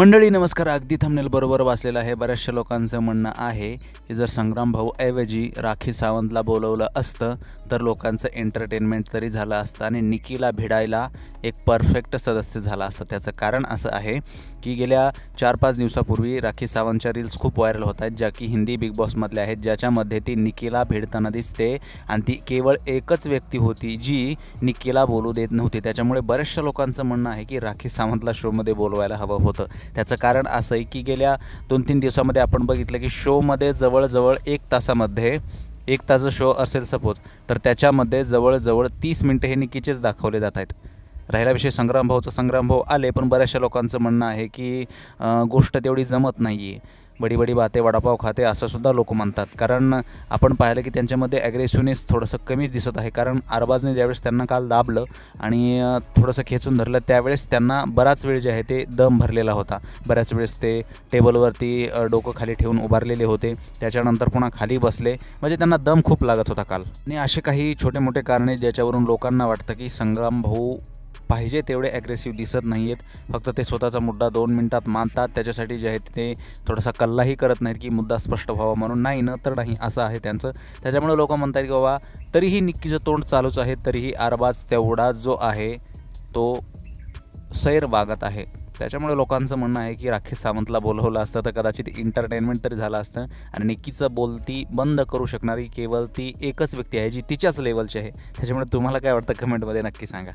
मंडळी नमस्कार. अगदी थंबनेल बरोबर वाचलेलं आहे. बऱ्याचशा लोकांचं म्हणणं आहे की जर संग्राम भाऊ ऐवजी राखी सावंतला बोलवलं असतं तर लोकांचं एंटरटेनमेंट तरी झालं असतं आणि निकीला भिडायला एक परफेक्ट सदस्य झाला असतं. त्याचं कारण असं आहे की गेल्या 4-5 दिवसापूर्वी राखी सावंतच्या रील्स खूप व्हायरल होत आहेत, ज्या की हिंदी बिग बॉसमधल्या आहेत, ज्याच्यामध्ये ती निकीला भिडताना दिसते आणि ती केवळ एकच व्यक्ती होती जी निकीला बोलू देत नव्हती. त्याच्यामुळे बऱ्याचशा लोकांचं म्हणणं आहे की राखी सावंतला शोमध्ये बोलवायला हवं होतं. त्याचं कारण असं आहे की गेल्या 2-3 दिवसामध्ये आपण बघितलं की शोमध्ये जवळजवळ 1 तासामध्ये 1 तास शो असेल सपोज, तर त्याच्यामध्ये जवळजवळ 30 मिनटं हे निकीचेच दाखवले जात आहेत. राहिला विषय संग्राम भाऊ आले, पण बऱ्याचशा लोकांचं म्हणणं आहे की गोष्ट तेवढी जमत नाही आहे. बडी बडी बाते वडापाव खाते असं सुद्धा लोक म्हणतात. कारण आपण पाहिलं की त्यांच्यामध्ये ॲग्रेसिव्हनेस थोडंसं कमीच दिसत आहे. कारण अरबाजने ज्यावेळेस त्यांना काल दाबलं आणि थोडंसं खेचून धरलं त्यावेळेस त्यांना बराच वेळ जे आहे ते दम भरलेला होता. बऱ्याच वेळेस ते टेबलवरती डोकं खाली ठेवून उभारलेले होते, त्याच्यानंतर पुन्हा खाली बसले, म्हणजे त्यांना दम खूप लागत होता काल. आणि असे काही छोटे मोठे कारणे ज्याच्यावरून लोकांना वाटतं की संग्राम भाऊ पाहिजे तेवढे ॲग्रेसिव्ह दिसत नाही आहेत. फक्त ते स्वतःचा मुद्दा 2 मिनिटात मांडतात, त्याच्यासाठी जे आहे ते थोडासा कल्लाही करत नाहीत की मुद्दा स्पष्ट व्हावा म्हणून. नाही न तर नाही असं आहे त्यांचं. त्याच्यामुळे लोक म्हणतात की बाबा तरीही निक्कीचं तोंड चालूच आहे, तरीही अरबाज तेवढा जो आहे तो सैर वागत आहे. त्याच्यामुळे लोकांचं म्हणणं आहे की राखी सावंतला बोलवलं असतं तर कदाचित एंटरटेनमेंट तरी झालं असतं आणि निक्कीचं बोलती बंद करू शकणारी केवळ ती एकच व्यक्ती आहे जी तिच्याच लेवलची आहे. त्याच्यामुळे तुम्हाला काय वाटतं कमेंटमध्ये नक्की सांगा.